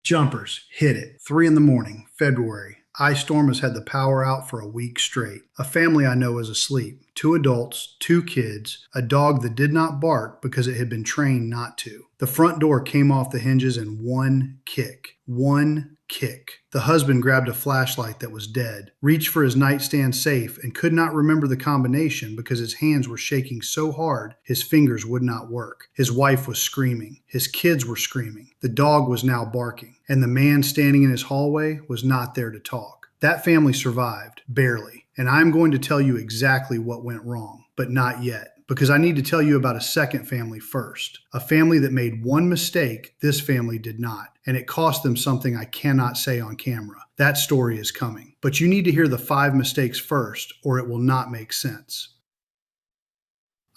Jumpers, hit it. 3 in the morning, February. Ice storm has had the power out for a week straight. A family I know is asleep. 2 adults, 2 kids, a dog that did not bark because it had been trained not to. The front door came off the hinges in one kick. One kick. The husband grabbed a flashlight that was dead, reached for his nightstand safe, and could not remember the combination because his hands were shaking so hard his fingers would not work. His wife was screaming. His kids were screaming. The dog was now barking. And the man standing in his hallway was not there to talk. That family survived, barely. And I'm going to tell you exactly what went wrong, but not yet. Because I need to tell you about a second family first. A family that made one mistake this family did not, and it cost them something I cannot say on camera. That story is coming. But you need to hear the 5 mistakes first, or it will not make sense.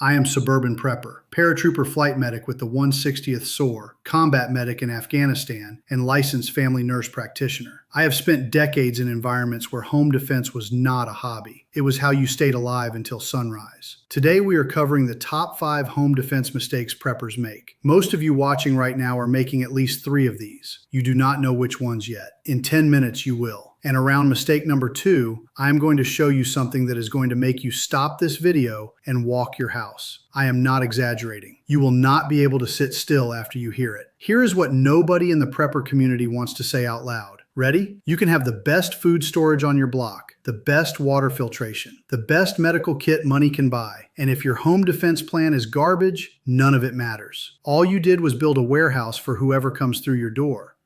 I am Suburban Prepper, paratrooper flight medic with the 160th SOAR, combat medic in Afghanistan, and licensed family nurse practitioner. I have spent decades in environments where home defense was not a hobby. It was how you stayed alive until sunrise. Today we are covering the top 5 home defense mistakes preppers make. Most of you watching right now are making at least 3 of these. You do not know which ones yet. In 10 minutes you will. And around mistake number 2, I'm going to show you something that is going to make you stop this video and walk your house. I am not exaggerating. You will not be able to sit still after you hear it. Here is what nobody in the prepper community wants to say out loud. Ready? You can have the best food storage on your block, the best water filtration, the best medical kit money can buy. And if your home defense plan is garbage, none of it matters. All you did was build a warehouse for whoever comes through your door.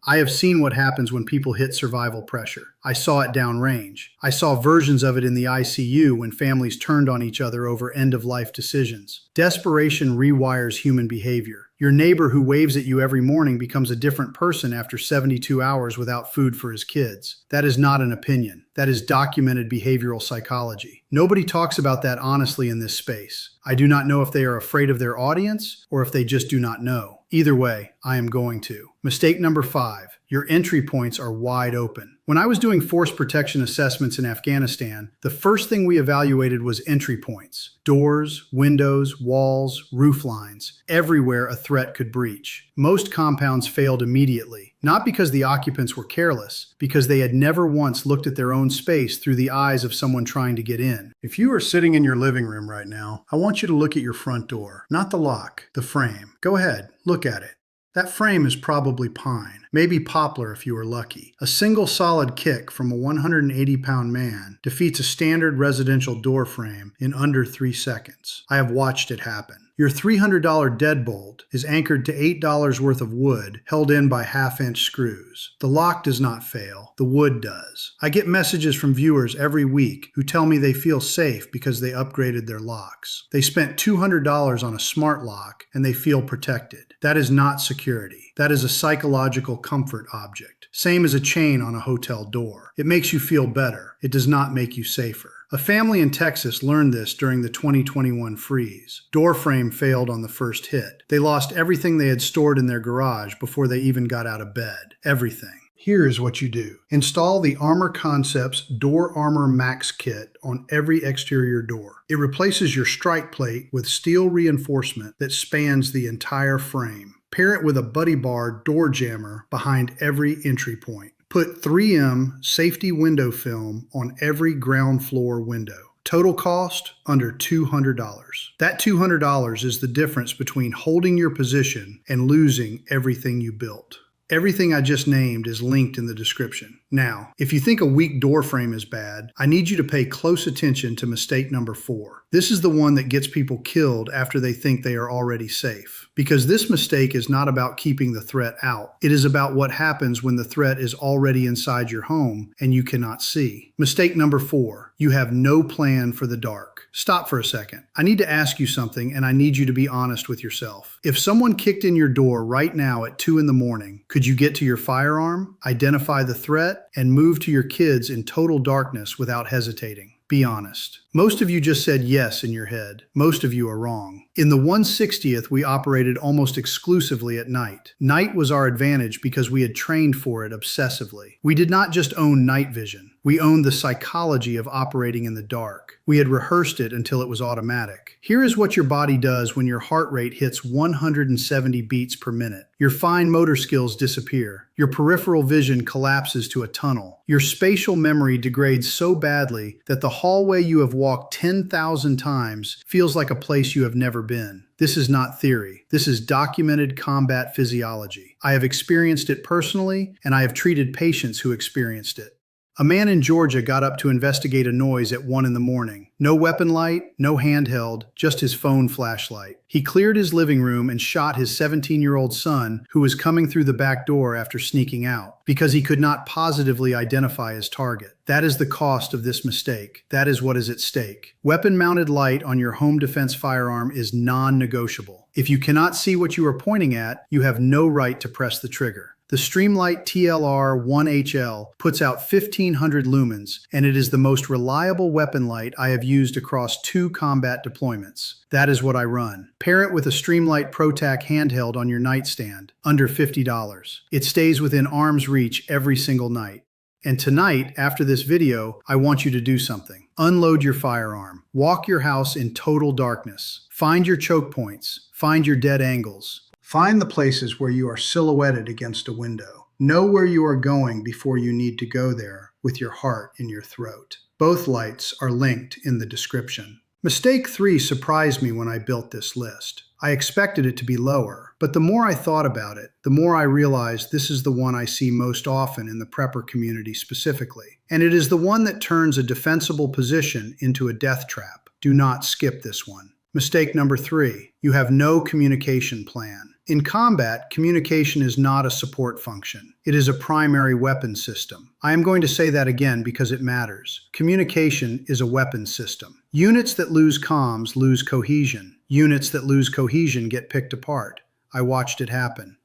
I have seen what happens when people hit survival pressure. I saw it downrange. I saw versions of it in the ICU when families turned on each other over end-of-life decisions. Desperation rewires human behavior. Your neighbor who waves at you every morning becomes a different person after 72 hours without food for his kids. That is not an opinion. That is documented behavioral psychology. Nobody talks about that honestly in this space. I do not know if they are afraid of their audience or if they just do not know. Either way, I am going to. Mistake number 5. Your entry points are wide open. When I was doing force protection assessments in Afghanistan, the first thing we evaluated was entry points. Doors, windows, walls, roof lines. Everywhere a threat could breach. Most compounds failed immediately. Not because the occupants were careless, because they had never once looked at their own space through the eyes of someone trying to get in. If you are sitting in your living room right now, I want you to look at your front door. Not the lock, the frame. Go ahead, look at it. That frame is probably pine, maybe poplar if you are lucky. A single solid kick from a 180-pound man defeats a standard residential door frame in under 3 seconds. I have watched it happen. Your $300 deadbolt is anchored to $8 worth of wood held in by half-inch screws. The lock does not fail, the wood does. I get messages from viewers every week who tell me they feel safe because they upgraded their locks. They spent $200 on a smart lock and they feel protected. That is not security. That is a psychological comfort object. Same as a chain on a hotel door. It makes you feel better. It does not make you safer. A family in Texas learned this during the 2021 freeze. Door frame failed on the first hit. They lost everything they had stored in their garage before they even got out of bed. Everything. Here is what you do. Install the Armor Concepts Door Armor Max Kit on every exterior door. It replaces your strike plate with steel reinforcement that spans the entire frame. Pair it with a buddy bar door jammer behind every entry point. Put 3M safety window film on every ground floor window. Total cost, under $200. That $200 is the difference between holding your position and losing everything you built. Everything I just named is linked in the description. Now, if you think a weak door frame is bad, I need you to pay close attention to mistake number 4. This is the one that gets people killed after they think they are already safe. Because this mistake is not about keeping the threat out. It is about what happens when the threat is already inside your home and you cannot see. Mistake number 4. You have no plan for the dark. Stop for a second. I need to ask you something and I need you to be honest with yourself. If someone kicked in your door right now at 2 in the morning, could you get to your firearm, identify the threat, and move to your kids in total darkness without hesitating? Be honest. Most of you just said yes in your head. Most of you are wrong. In the 160th, we operated almost exclusively at night. Night was our advantage because we had trained for it obsessively. We did not just own night vision. We owned the psychology of operating in the dark. We had rehearsed it until it was automatic. Here is what your body does when your heart rate hits 170 beats per minute. Your fine motor skills disappear. Your peripheral vision collapses to a tunnel. Your spatial memory degrades so badly that the hallway you have walked 10,000 times feels like a place you have never been. This is not theory. This is documented combat physiology. I have experienced it personally, and I have treated patients who experienced it. A man in Georgia got up to investigate a noise at 1 in the morning. No weapon light, no handheld, just his phone flashlight. He cleared his living room and shot his 17-year-old son, who was coming through the back door after sneaking out, because he could not positively identify his target. That is the cost of this mistake. That is what is at stake. Weapon-mounted light on your home defense firearm is non-negotiable. If you cannot see what you are pointing at, you have no right to press the trigger. The Streamlight TLR-1HL puts out 1500 lumens, and it is the most reliable weapon light I have used across 2 combat deployments. That is what I run. Pair it with a Streamlight ProTac handheld on your nightstand, under $50. It stays within arm's reach every single night. And tonight, after this video, I want you to do something. Unload your firearm. Walk your house in total darkness. Find your choke points. Find your dead angles. Find the places where you are silhouetted against a window. Know where you are going before you need to go there with your heart in your throat. Both lights are linked in the description. Mistake 3 surprised me when I built this list. I expected it to be lower, but the more I thought about it, the more I realized this is the one I see most often in the prepper community specifically. And it is the one that turns a defensible position into a death trap. Do not skip this one. Mistake number 3, you have no communication plan. In combat, communication is not a support function. It is a primary weapon system. I am going to say that again because it matters. Communication is a weapon system. Units that lose comms lose cohesion. Units that lose cohesion get picked apart. I watched it happen.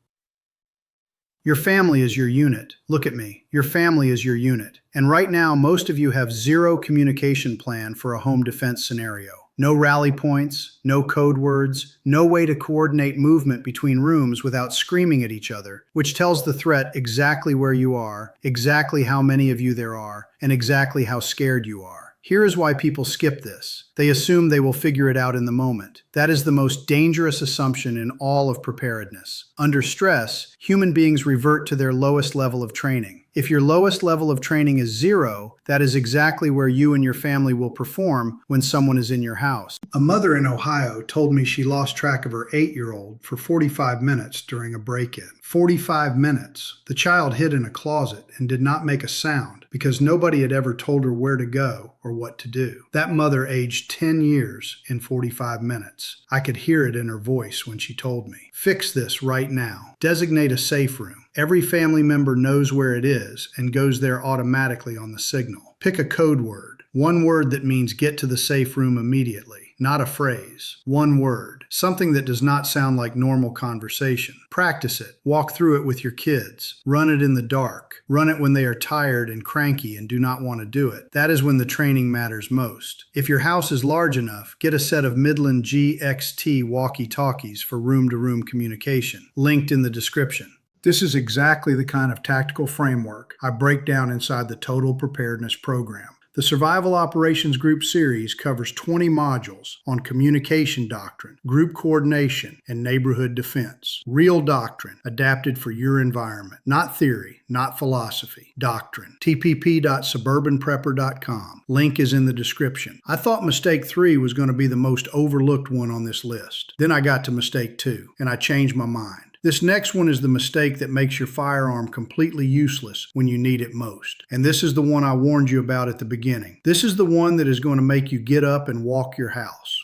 Your family is your unit. Look at me. Your family is your unit. And right now, most of you have zero communication plan for a home defense scenario. No rally points, no code words, no way to coordinate movement between rooms without screaming at each other, which tells the threat exactly where you are, exactly how many of you there are, and exactly how scared you are. Here is why people skip this. They assume they will figure it out in the moment. That is the most dangerous assumption in all of preparedness. Under stress, human beings revert to their lowest level of training. If your lowest level of training is 0, that is exactly where you and your family will perform when someone is in your house. A mother in Ohio told me she lost track of her 8-year-old for 45 minutes during a break-in. 45 minutes. The child hid in a closet and did not make a sound because nobody had ever told her where to go or what to do. That mother aged 10 years in 45 minutes. I could hear it in her voice when she told me. Fix this right now. Designate a safe room. Every family member knows where it is and goes there automatically on the signal. Pick a code word. One word that means get to the safe room immediately. Not a phrase. One word. Something that does not sound like normal conversation. Practice it. Walk through it with your kids. Run it in the dark. Run it when they are tired and cranky and do not want to do it. That is when the training matters most. If your house is large enough, get a set of Midland GXT walkie-talkies for room-to-room communication. Linked in the description. This is exactly the kind of tactical framework I break down inside the Total Preparedness Program. The Survival Operations Group series covers 20 modules on communication doctrine, group coordination, and neighborhood defense. Real doctrine, adapted for your environment. Not theory, not philosophy. Doctrine. tpp.suburbanprepper.com. Link is in the description. I thought mistake 3 was going to be the most overlooked one on this list. Then I got to mistake 2, and I changed my mind. This next one is the mistake that makes your firearm completely useless when you need it most. And this is the one I warned you about at the beginning. This is the one that is going to make you get up and walk your house.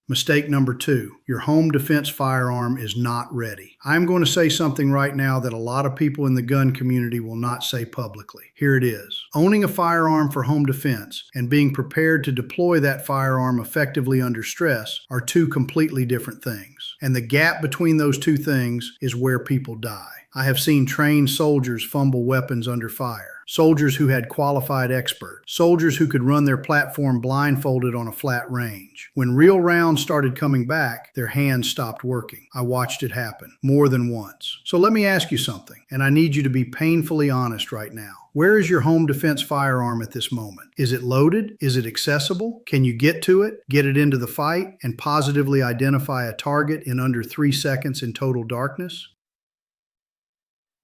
Mistake number 2, your home defense firearm is not ready. I'm going to say something right now that a lot of people in the gun community will not say publicly. Here it is. Owning a firearm for home defense and being prepared to deploy that firearm effectively under stress are 2 completely different things. And the gap between those 2 things is where people die. I have seen trained soldiers fumble weapons under fire. soldiers who had qualified experts, soldiers who could run their platform blindfolded on a flat range. When real rounds started coming back, their hands stopped working. I watched it happen more than once. So let me ask you something, and I need you to be painfully honest right now. Where is your home defense firearm at this moment? Is it loaded? Is it accessible? Can you get to it, get it into the fight, and positively identify a target in under 3 seconds in total darkness?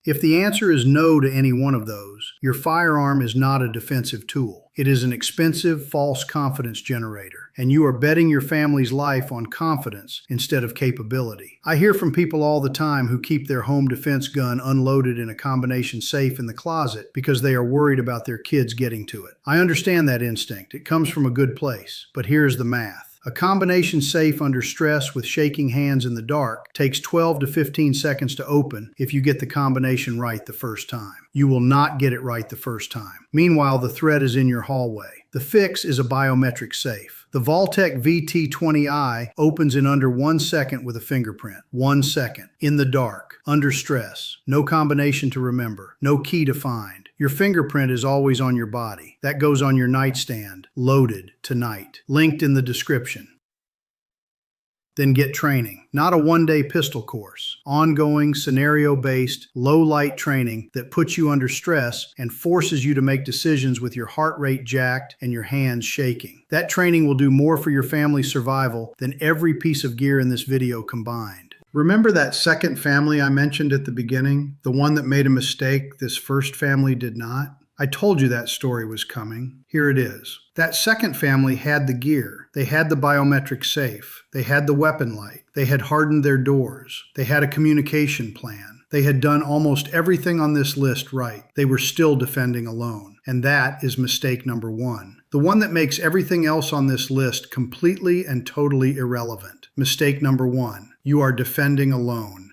If the answer is no to any one of those, your firearm is not a defensive tool. It is an expensive, false confidence generator, and you are betting your family's life on confidence instead of capability. I hear from people all the time who keep their home defense gun unloaded in a combination safe in the closet because they are worried about their kids getting to it. I understand that instinct. It comes from a good place, but here's the math. A combination safe under stress with shaking hands in the dark takes 12 to 15 seconds to open if you get the combination right the first time. You will not get it right the first time. Meanwhile, the threat is in your hallway. The fix is a biometric safe. The Vaultec VT20i opens in under 1 second with a fingerprint. 1 second. In the dark. Under stress. No combination to remember. No key to find. Your fingerprint is always on your body. That goes on your nightstand. Loaded tonight. Linked in the description. Then get training. Not a one-day pistol course. Ongoing, scenario-based, low-light training that puts you under stress and forces you to make decisions with your heart rate jacked and your hands shaking. That training will do more for your family's survival than every piece of gear in this video combined. Remember that second family I mentioned at the beginning? The one that made a mistake this first family did not? I told you that story was coming. Here it is. That second family had the gear. They had the biometric safe. They had the weapon light. They had hardened their doors. They had a communication plan. They had done almost everything on this list right. They were still defending alone. And that is mistake number 1. The one that makes everything else on this list completely and totally irrelevant. Mistake number 1. You are defending alone.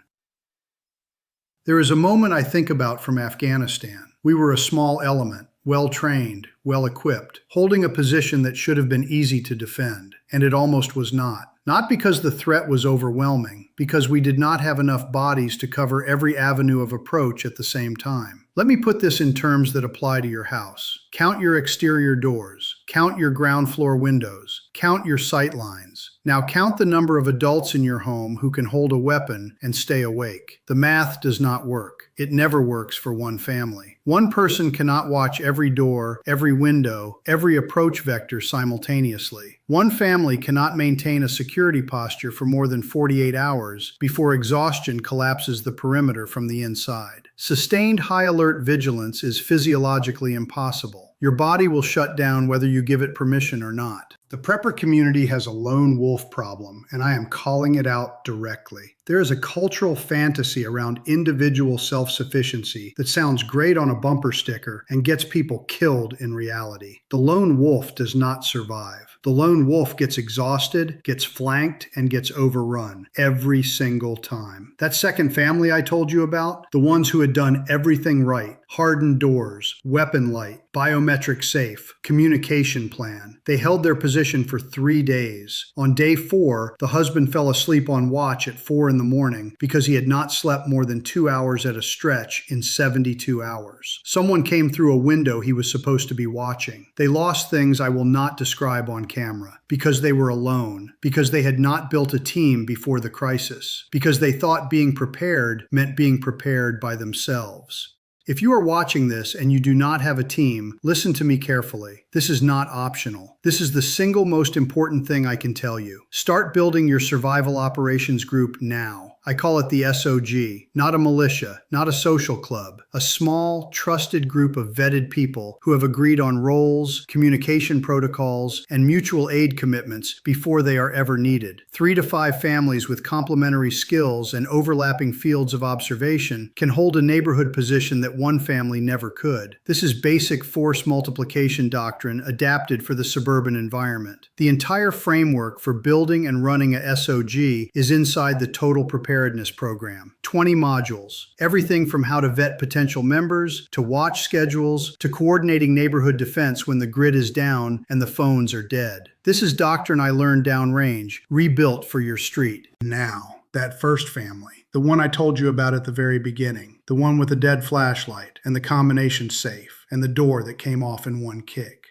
There is a moment I think about from Afghanistan. We were a small element, well-trained, well-equipped, holding a position that should have been easy to defend, and it almost was not. Not because the threat was overwhelming, because we did not have enough bodies to cover every avenue of approach at the same time. Let me put this in terms that apply to your house. Count your exterior doors. Count your ground floor windows. Count your sight lines. Now count the number of adults in your home who can hold a weapon and stay awake. The math does not work. It never works for one family. One person cannot watch every door, every window, every approach vector simultaneously. One family cannot maintain a security posture for more than 48 hours before exhaustion collapses the perimeter from the inside. Sustained high alert vigilance is physiologically impossible. Your body will shut down whether you give it permission or not. The prepper community has a lone wolf problem, and I am calling it out directly. There is a cultural fantasy around individual self-sufficiency that sounds great on a bumper sticker and gets people killed in reality. The lone wolf does not survive. The lone wolf gets exhausted, gets flanked, and gets overrun every single time. That second family I told you about, the ones who had done everything right, hardened doors, weapon light, biometric safe, communication plan. They held their position for 3 days. On day 4, the husband fell asleep on watch at 4 in the morning because he had not slept more than 2 hours at a stretch in 72 hours. Someone came through a window he was supposed to be watching. They lost things I will not describe on camera because they were alone, because they had not built a team before the crisis, because they thought being prepared meant being prepared by themselves. If you are watching this and you do not have a team, listen to me carefully. This is not optional. This is the single most important thing I can tell you. Start building your survival operations group now. I call it the SOG, not a militia, not a social club, a small, trusted group of vetted people who have agreed on roles, communication protocols, and mutual aid commitments before they are ever needed. 3 to 5 families with complementary skills and overlapping fields of observation can hold a neighborhood position that one family never could. This is basic force multiplication doctrine adapted for the suburban environment. The entire framework for building and running a SOG is inside the Total Preparedness Program. 20 modules. Everything from how to vet potential members, to watch schedules, to coordinating neighborhood defense when the grid is down and the phones are dead. This is doctrine I learned downrange, rebuilt for your street. Now, that first family, the one I told you about at the very beginning, the one with a dead flashlight, and the combination safe, and the door that came off in one kick.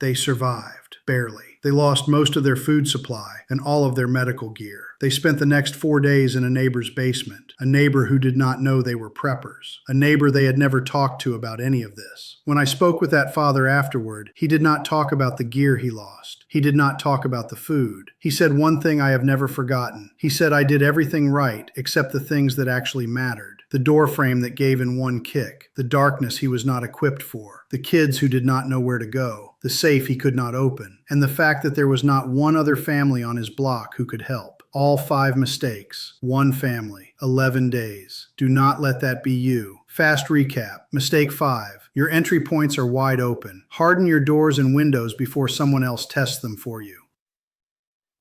They survived, barely. They lost most of their food supply and all of their medical gear. They spent the next 4 days in a neighbor's basement, a neighbor who did not know they were preppers, a neighbor they had never talked to about any of this. When I spoke with that father afterward, he did not talk about the gear he lost. He did not talk about the food. He said one thing I have never forgotten. He said, "I did everything right except the things that actually mattered. The door frame that gave in one kick, the darkness he was not equipped for, the kids who did not know where to go, the safe he could not open, and the fact that there was not one other family on his block who could help. All 5 mistakes, one family, 11 days. Do not let that be you." Fast recap. Mistake 5. Your entry points are wide open. Harden your doors and windows before someone else tests them for you.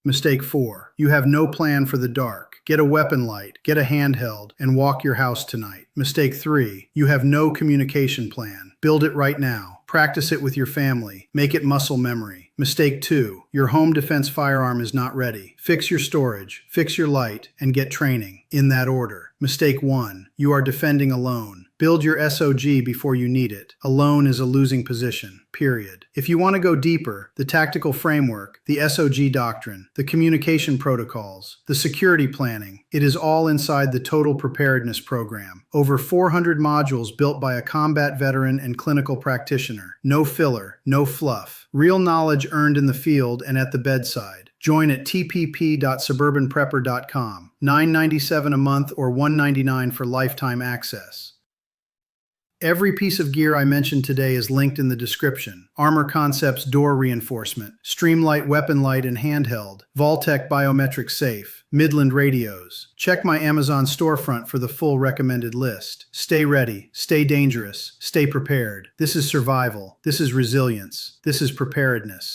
Mistake 4. You have no plan for the dark. Get a weapon light, get a handheld, and walk your house tonight. Mistake 3. You have no communication plan. Build it right now. Practice it with your family. Make it muscle memory. Mistake 2. Your home defense firearm is not ready. Fix your storage, fix your light, and get training. In that order. Mistake 1. You are defending alone. Build your SOG before you need it. Alone is a losing position, period. If you want to go deeper, the tactical framework, the SOG doctrine, the communication protocols, the security planning, it is all inside the Total Preparedness Program. Over 400 modules built by a combat veteran and clinical practitioner. No filler, no fluff. Real knowledge earned in the field and at the bedside. Join at tpp.suburbanprepper.com. $9.97 a month or $1.99 for lifetime access. Every piece of gear I mentioned today is linked in the description. Armor Concepts door reinforcement, Streamlight weapon light and handheld, Vaultec biometric safe, Midland radios. Check my Amazon storefront for the full recommended list. Stay ready, stay dangerous, stay prepared. This is survival. This is resilience. This is preparedness.